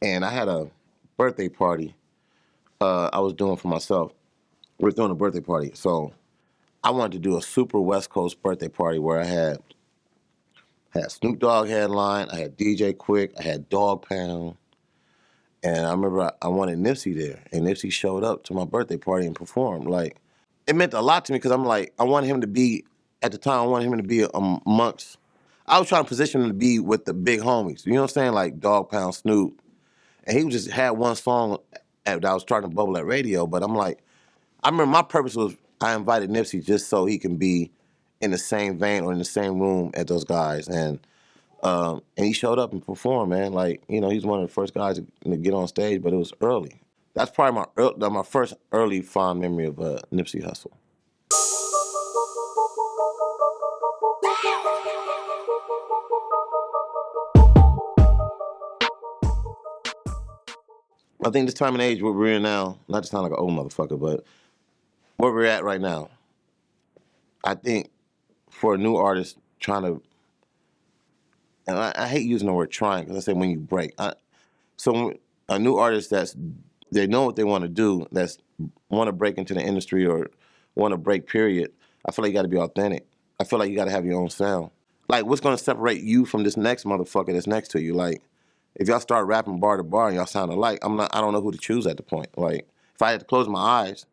and I had a birthday party I was doing for myself. We were throwing a birthday party, so I wanted to do a super West Coast birthday party where I had Snoop Dogg headline, I had DJ Quik, I had Dog Pound, and I remember I wanted Nipsey there, and Nipsey showed up to my birthday party and performed. Like, it meant a lot to me because I'm like, I wanted him to be, at the time, I wanted him to be amongst, I was trying to position him to be with the big homies. You know what I'm saying? Like Dog Pound, Snoop. And he just had one song that was starting to bubble at radio, but I'm like, I remember my purpose was I invited Nipsey just so he can be in the same vein or in the same room as those guys. And he showed up and performed, man. Like, you know, he's one of the first guys to get on stage, but it was early. That's probably my first early fond memory of Nipsey Hussle. I think this time and age where we're in now, not to sound like an old motherfucker, but where we're at right now, I think for a new artist trying to, and I hate using the word trying because I say when you break. So a new artist they know what they want to do, that's want to break into the industry or want to break, period, I feel like you got to be authentic. I feel like you got to have your own sound. Like, what's going to separate you from this next motherfucker that's next to you? Like, if y'all start rapping bar to bar and y'all sound alike, I don't know who to choose at the point. Like, if I had to close my eyes.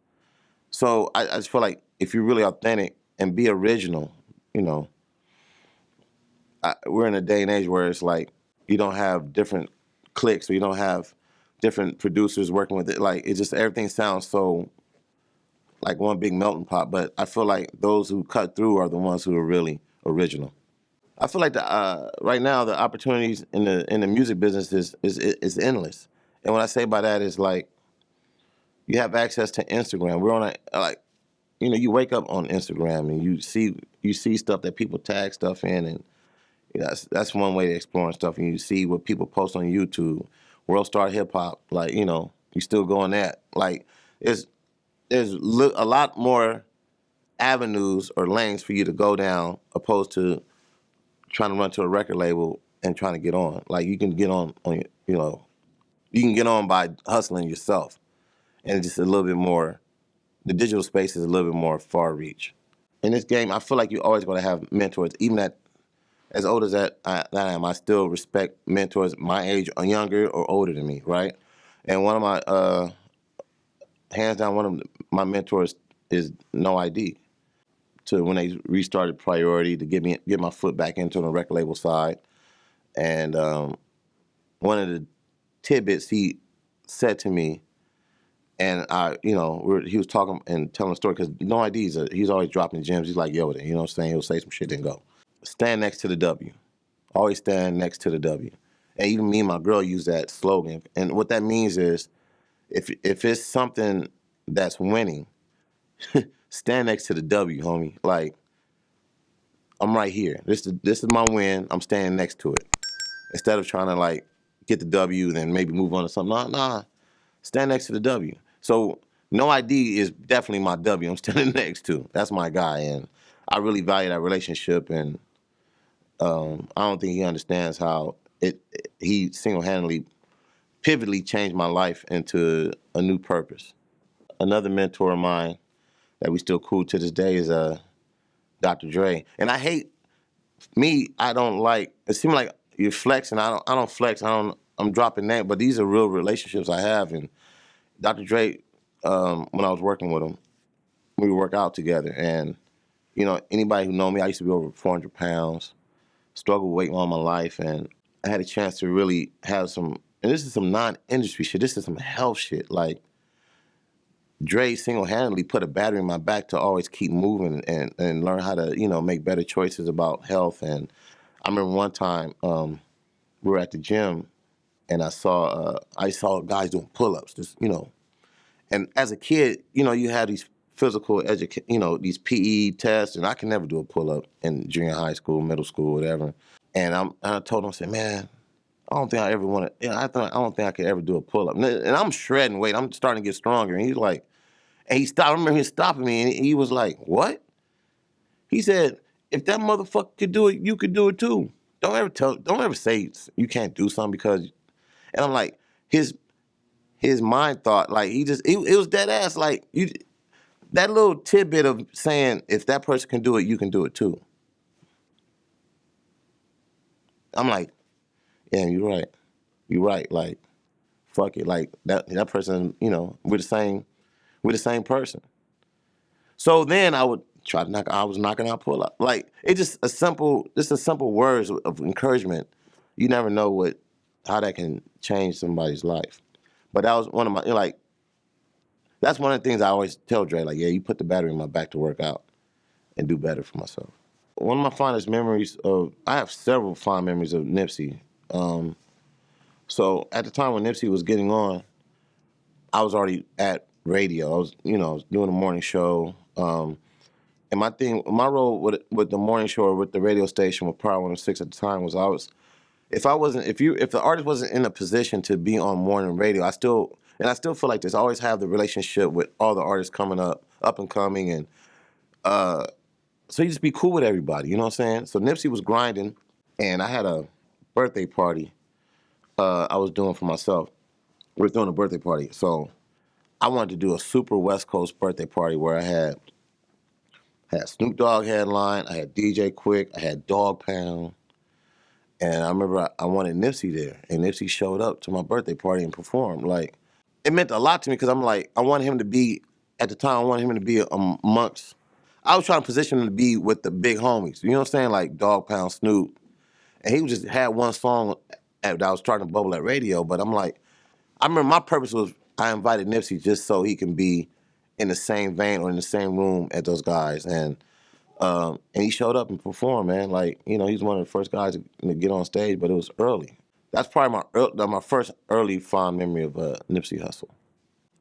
So I just feel like if you're really authentic and be original, you know, we're in a day and age where it's like you don't have different cliques or you don't have different producers working with it. Like, it just, everything sounds so like one big melting pot. But I feel like those who cut through are the ones who are really original. I feel like right now the opportunities in the music business is endless. And what I say by that is, like, you have access to Instagram. We're on you know, you wake up on Instagram and you see stuff that people tag stuff in, and you know, that's one way to explore stuff. And you see what people post on YouTube, World Star Hip Hop. Like, you know, you still go on that. Like, there's a lot more avenues or lanes for you to go down opposed to trying to run to a record label and trying to get on. Like, you can get on you know, you can get on by hustling yourself, and it's just a little bit more. The digital space is a little bit more far reach. In this game, I feel like you're always going to have mentors. Even as old as that I am, I still respect mentors my age or younger or older than me, right? And one of my, hands down, one of my mentors is No I.D. To when they restarted Priority to get my foot back into the record label side. And one of the tidbits he said to me, and he was talking and telling a story because No I.D. he's always dropping gems. He's like Yoda, you know what I'm saying? He'll say some shit then go. Stand next to the W. Always stand next to the W. And even me and my girl use that slogan. And what that means is, if it's something that's winning, stand next to the W, homie. Like, I'm right here. This is my win. I'm standing next to it. Instead of trying to, like, get the W, then maybe move on to something. Nah. Stand next to the W. So No I.D. is definitely my W I'm standing next to. That's my guy, and I really value that relationship. And I don't think he understands how he single-handedly, pivotally changed my life into a new purpose. Another mentor of mine that we still cool to this day is Dr. Dre. And I don't like, it seems like you're flexing. I don't flex. I'm dropping that, but these are real relationships I have. And Dr. Dre, when I was working with him, we would work out together. And, you know, anybody who know me, I used to be over 400 pounds, struggled with weight all my life. And I had a chance to really have some, and this is some non-industry shit. This is some health shit. Like, Dre single-handedly put a battery in my back to always keep moving and learn how to, you know, make better choices about health. And I remember one time we were at the gym and I saw guys doing pull-ups, just, you know. And as a kid, you know, you had these these PE tests, and I could never do a pull-up in junior high school, middle school, whatever. And I told him, I said, man, I don't think I ever want to, I don't think I could ever do a pull-up. And I'm shredding weight. I'm starting to get stronger. And he's like, and he stopped. I remember him stopping me, and he was like, what? He said, if that motherfucker could do it, you could do it too. Don't ever say you can't do something because, and I'm like, his mind thought, like it was dead ass. Like that little tidbit of saying, if that person can do it, you can do it too. I'm like, yeah, you're right. You're right. Like, fuck it. Like that person, we're the same person. So then I would try to I was knocking out pull up. Like it just a simple words of encouragement. You never know how that can change somebody's life. But that was one of my, that's one of the things I always tell Dre, like, yeah, you put the battery in my back to work out and do better for myself. One of my fondest memories I have several fond memories of Nipsey. So at the time when Nipsey was getting on, I was already at radio. I was doing a morning show. And my role with the morning show or with the radio station with Power 106 at the time was if the artist wasn't in a position to be on morning radio, I still feel like this. I always have the relationship with all the artists coming up and coming, and so you just be cool with everybody. You know what I'm saying? So Nipsey was grinding, and I had a birthday party I was doing for myself. We were throwing a birthday party, so I wanted to do a super West Coast birthday party where I had Snoop Dogg headline, I had DJ Quik, I had Dog Pound, and I remember I wanted Nipsey there, and Nipsey showed up to my birthday party and performed. Like, it meant a lot to me because I'm like, I wanted him to be, at the time, I wanted him to be amongst, I was trying to position him to be with the big homies, you know what I'm saying, like Dog Pound, Snoop, and he just had one song that I was trying to bubble at radio, but I'm like, I remember my purpose was I invited Nipsey just so he can be in the same vein or in the same room as those guys, and he showed up and performed, man. Like, he's one of the first guys to get on stage, but it was early. That's probably my first early fond memory of Nipsey Hussle.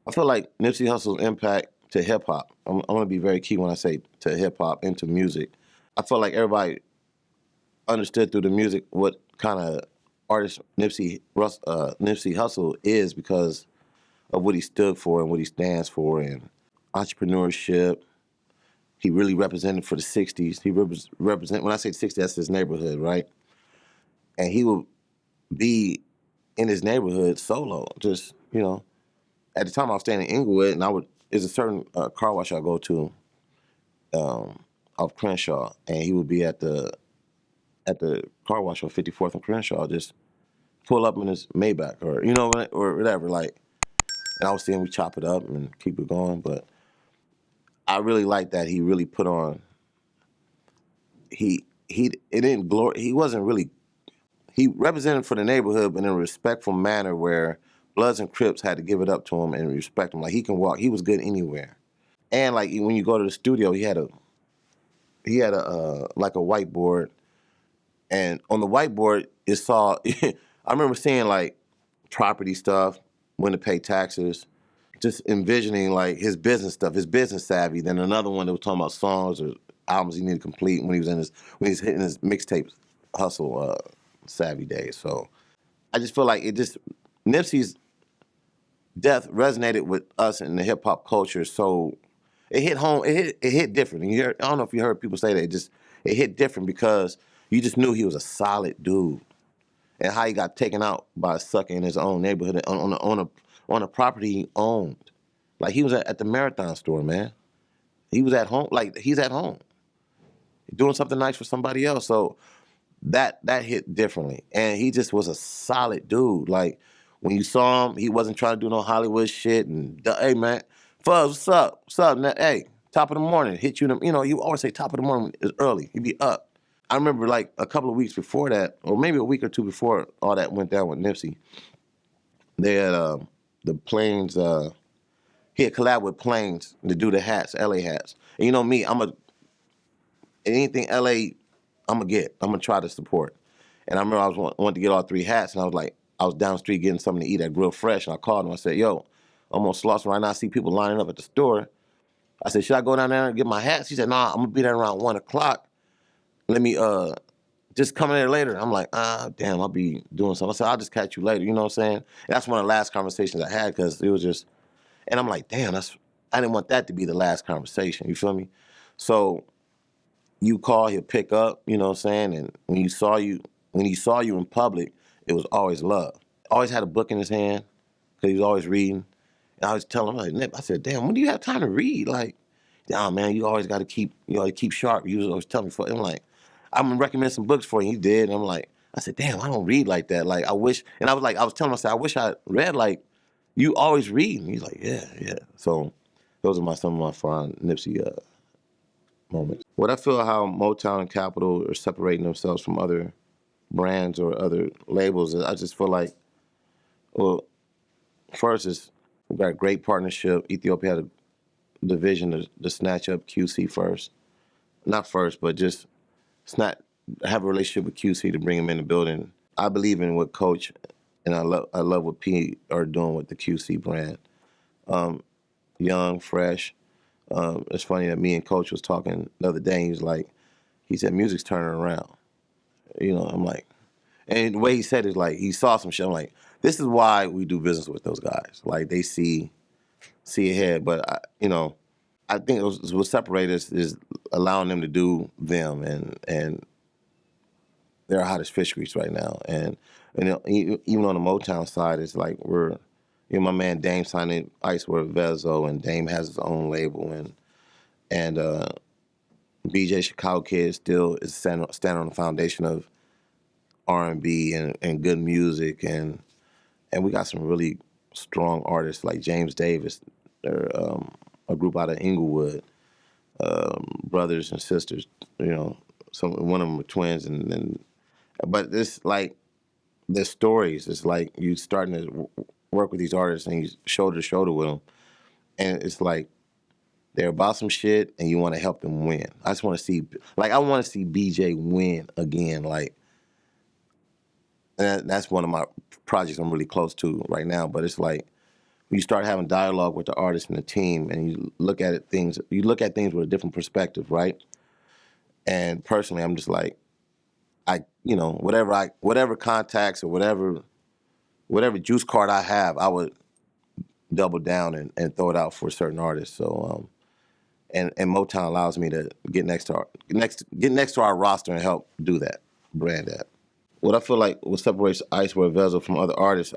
I feel like Nipsey Hussle's impact to hip hop. I'm going to be very key when I say to hip hop and to music. I feel like everybody understood through the music what kind of artist Nipsey Hussle is because of what he stood for and what he stands for, and entrepreneurship. He really represented for the 60s. He represent, when I say 60s, that's his neighborhood, right? And he would be in his neighborhood solo, just, At the time I was staying in Inglewood, and there's a certain car wash I go to off Crenshaw, and he would be at the car wash on 54th and Crenshaw, just pull up in his Maybach or whatever, like, and I was seeing we chop it up and keep it going, but I really like that he really put on, he wasn't really, he represented for the neighborhood, but in a respectful manner where Bloods and Crips had to give it up to him and respect him. Like, he can walk, he was good anywhere. And like when you go to the studio, he had a like a whiteboard, and on the whiteboard it saw, I remember seeing like property stuff, when to pay taxes, just envisioning like his business stuff, his business savvy. Then another one that was talking about songs or albums he needed to complete when he's hitting his mixtape hustle savvy days. So I just feel like Nipsey's death resonated with us in the hip hop culture. So it hit home. It hit different. And I don't know if you heard people say that. It hit different because you just knew he was a solid dude, and how he got taken out by a sucker in his own neighborhood on a property he owned. Like, he was at the Marathon store, man. He was at home. Like, he's at home doing something nice for somebody else. So that hit differently. And he just was a solid dude. Like, when you saw him, he wasn't trying to do no Hollywood shit. And, hey, man, Fuzz, what's up? What's up? Hey, top of the morning. Hit you, you always say top of the morning is early. He'd be up. I remember, like, a couple of weeks before that, or maybe a week or two before all that went down with Nipsey, they had the Plains, he had collabed with Plains to do the hats, LA hats. And you know me, anything LA, I'm gonna try to support. And I remember I wanted to get all three hats, and I was down the street getting something to eat at Grill Fresh, and I called him. I said, yo, I'm on Slauson right now. I see people lining up at the store. I said, should I go down there and get my hats? He said, nah, I'm gonna be there around 1 o'clock. Let me just come in there later. I'm like, damn, I'll be doing something. I said, I'll just catch you later, you know what I'm saying? And that's one of the last conversations I had, because it was just, and I'm like, damn, I didn't want that to be the last conversation, you feel me? So you call, he'll pick up, you know what I'm saying? And when he saw you in public, it was always love. Always had a book in his hand. because he was always reading. And I was telling him, like, Nip, I said, damn, when do you have time to read? Like, nah, man, you always got to keep sharp. You was always telling me, I'm like, I'm gonna recommend some books for you. He did. And I'm like, I said, damn, I don't read like that. Like, I wish, and I was telling him, I said, I wish I read like you always read. And he's like, yeah, yeah. So those are some of my fond Nipsey moments. What I feel how Motown and Capitol are separating themselves from other brands or other labels is I just feel like, well, first is we got a great partnership. Ethiopia had a division to snatch up QC first. Not first, but just have a relationship with QC to bring him in the building. I believe in what Coach and I love what P are doing with the QC brand. Young, fresh. It's funny that me and Coach was talking the other day. He said, music's turning around. I'm like, and the way he said it, like, he saw some shit. I'm like, this is why we do business with those guys. Like, they see ahead. But, I think what separates us is allowing them to do them. And they're our hottest fish grease right now. And even on the Motown side, it's like my man Dame signed Iceberg Bezel, and Dame has his own label. And BJ Chicago Kid still is standing on the foundation of R&B and good music, and we got some really strong artists like James Davis. They're a group out of Inglewood, brothers and sisters. One of them are twins, but it's like their stories. It's like you starting to work with these artists and you shoulder to shoulder with them, and it's like they're about some shit, and you want to help them win. I just want to see, I want to see BJ win again, And that's one of my projects I'm really close to right now. But it's like when you start having dialogue with the artist and the team, and you look at things with a different perspective, right? And personally, I'm just like, whatever contacts or whatever juice card I have, I would double down and throw it out for certain artists. So, and Motown allows me to get next to our roster and help do that, brand that. What I feel like what separates Iceberg Bezel from other artists,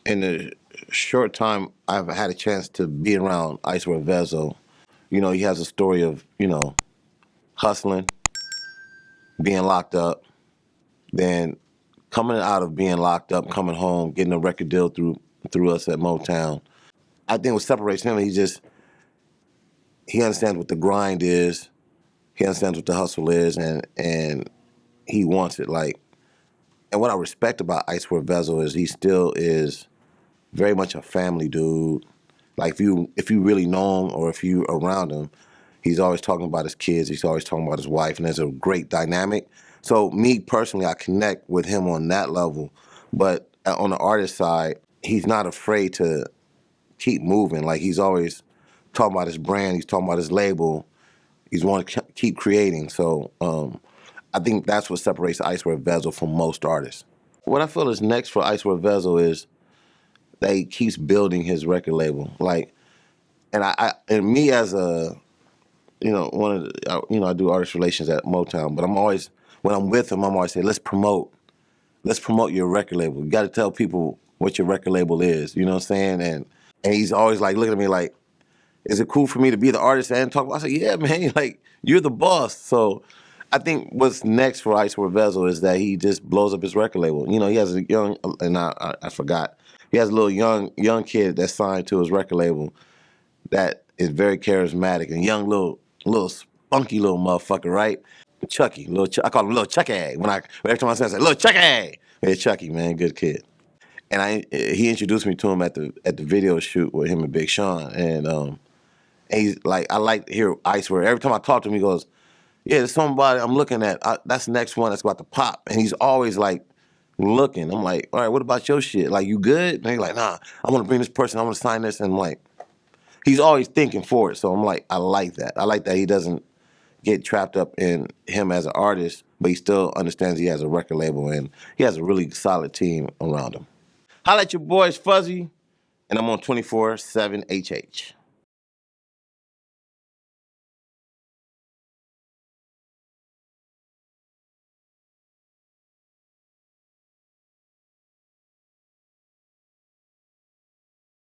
in the short time I've had a chance to be around Iceberg Bezel, he has a story of, hustling, being locked up, then coming out of being locked up, coming home, getting a record deal through us at Motown. I think what separates him, he understands what the grind is, he understands what the hustle is, and he wants it. And what I respect about Iceberg Bezel is he still is very much a family dude. Like, if you really know him or if you around him, he's always talking about his kids, he's always talking about his wife, and there's a great dynamic. So me personally, I connect with him on that level. But on the artist side, he's not afraid to keep moving. Like, he's always talking about his brand, he's talking about his label, he's want to keep creating. So I think that's what separates Iceberg Bezel from most artists. What I feel is next for Iceberg Bezel is that he keeps building his record label. And me as a, I do artist relations at Motown, but when I'm with him, I'm always saying, let's promote your record label. You got to tell people what your record label is. You know what I'm saying? And he's always like looking at me like, is it cool for me to be the artist and talk about? I said, yeah, man, like, you're the boss. So I think what's next for Iceberg Bezel is that he just blows up his record label. He has a young, and I forgot, he has a little young kid that's signed to his record label that is very charismatic and young little spunky little motherfucker, right? Chucky, I call him Little Chucky. Every time I say Little Chucky, yeah, Chucky, man, good kid. And he introduced me to him at the video shoot with him and Big Sean, and he's like, I like to hear Iceberg. Every time I talk to him, he goes, yeah, there's somebody I'm looking at. That's the next one that's about to pop. And he's always like looking. I'm like, all right, what about your shit? Like, you good? And he's like, nah, I want to bring this person. I want to sign this. And I'm like, he's always thinking forward. So I'm like, I like that. I like that he doesn't get trapped up in him as an artist, but he still understands he has a record label and he has a really solid team around him. Holla at your boys, Fuzzy, and I'm on 24/7 HH.